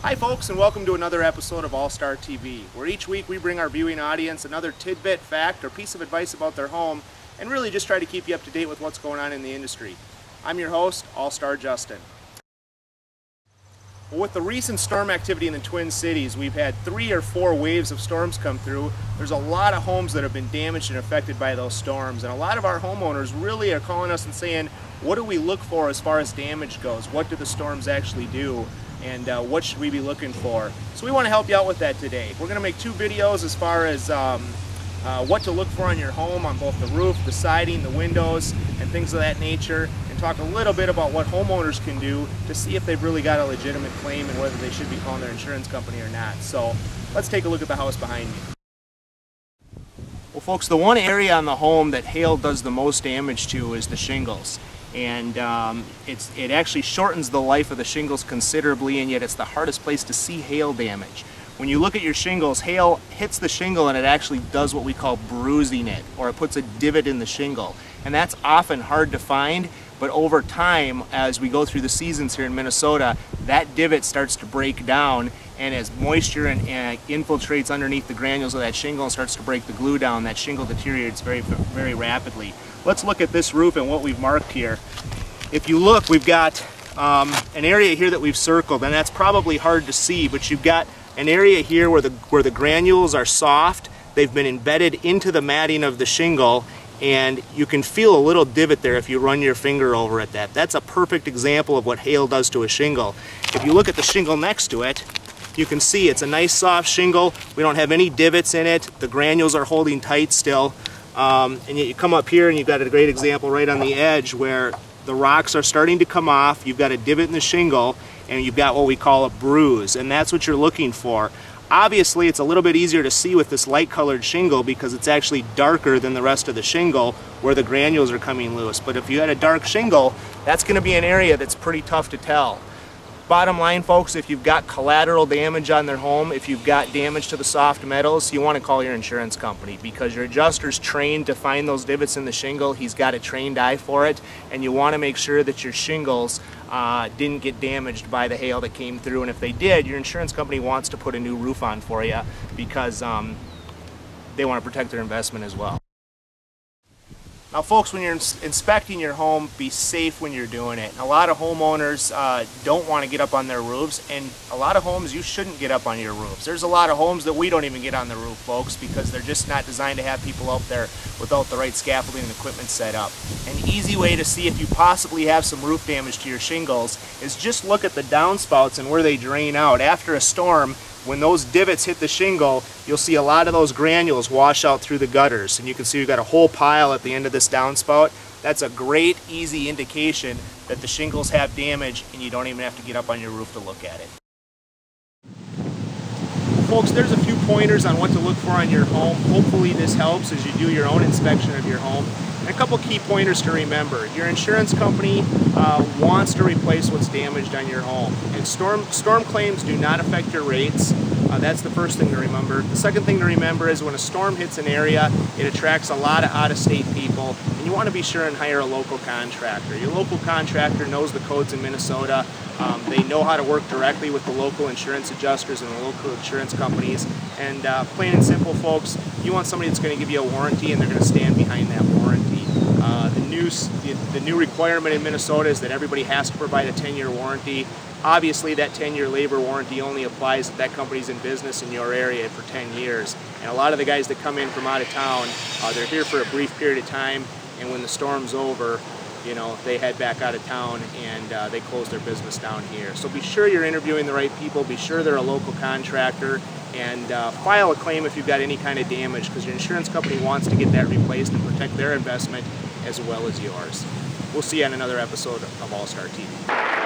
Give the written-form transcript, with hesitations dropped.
Hi folks, and welcome to another episode of All-Star TV, where each week we bring our viewing audience another tidbit, fact, or piece of advice about their home, and really just try to keep you up to date with what's going on in the industry. I'm your host, All-Star Justin. Well, with the recent storm activity in the Twin Cities, we've had 3 or 4 waves of storms come through. There's a lot of homes that have been damaged and affected by those storms, and a lot of our homeowners really are calling us and saying, what do we look for as far as damage goes? What do the storms actually do? And what should we be looking for? So we want to help you out with that today. We're going to make 2 videos as far as what to look for on your home, on both the roof, the siding, the windows, and things of that nature, and talk a little bit about what homeowners can do to see if they've really got a legitimate claim and whether they should be calling their insurance company or not. So let's take a look at the house behind me. Well folks, the one area on the home that hail does the most damage to is the shingles. And it actually shortens the life of the shingles considerably, and yet it's the hardest place to see hail damage. When you look at your shingles, hail hits the shingle and it actually does what we call bruising it, or it puts a divot in the shingle. And that's often hard to find, but over time, as we go through the seasons here in Minnesota, that divot starts to break down, and as moisture infiltrates underneath the granules of that shingle and starts to break the glue down, that shingle deteriorates very, very rapidly. Let's look at this roof and what we've marked here. If you look, we've got an area here that we've circled, and that's probably hard to see, but you've got an area here where the granules are soft. They've been embedded into the matting of the shingle, and you can feel a little divot there if you run your finger over at that. That's a perfect example of what hail does to a shingle. If you look at the shingle next to it, you can see it's a nice soft shingle. We don't have any divots in it. The granules are holding tight still. And yet you come up here and you've got a great example right on the edge where the rocks are starting to come off. You've got a divot in the shingle, and you've got what we call a bruise, and that's what you're looking for. Obviously, it's a little bit easier to see with this light colored shingle because it's actually darker than the rest of the shingle where the granules are coming loose. But if you had a dark shingle, that's going to be an area that's pretty tough to tell. Bottom line, folks, if you've got collateral damage on their home, if you've got damage to the soft metals, you want to call your insurance company, because your adjuster's trained to find those divots in the shingle. He's got a trained eye for it, and you want to make sure that your shingles didn't get damaged by the hail that came through. And if they did, your insurance company wants to put a new roof on for you because they want to protect their investment as well. Now folks, when you're inspecting your home, be safe when you're doing it. A lot of homeowners don't want to get up on their roofs, and a lot of homes you shouldn't get up on your roofs. There's a lot of homes that we don't even get on the roof, folks, because they're just not designed to have people out there without the right scaffolding and equipment set up. An easy way to see if you possibly have some roof damage to your shingles is just look at the downspouts and where they drain out. After a storm, when those divots hit the shingle, you'll see a lot of those granules wash out through the gutters, and you can see we've got a whole pile at the end of this downspout. That's a great, easy indication that the shingles have damage, and you don't even have to get up on your roof to look at it. Folks, there's a few pointers on what to look for on your home. Hopefully this helps as you do your own inspection of your home. And a couple key pointers to remember. Your insurance company wants to replace what's damaged on your home. And storm claims do not affect your rates. That's the first thing to remember. The second thing to remember is when a storm hits an area, it attracts a lot of out-of-state people, and you want to be sure and hire a local contractor. Your local contractor knows the codes in Minnesota. They know how to work directly with the local insurance adjusters and the local insurance companies. And plain and simple, folks, you want somebody that's going to give you a warranty, and they're going to stand behind that warranty. The new requirement in Minnesota is that everybody has to provide a 10-year warranty. Obviously, that 10-year labor warranty only applies if that company's in business in your area for 10 years. And a lot of the guys that come in from out of town, they're here for a brief period of time, and when the storm's over, you know, they head back out of town and they close their business down here. So be sure you're interviewing the right people, be sure they're a local contractor, and file a claim if you've got any kind of damage, because your insurance company wants to get that replaced and protect their investment as well as yours. We'll see you on another episode of All-Star TV.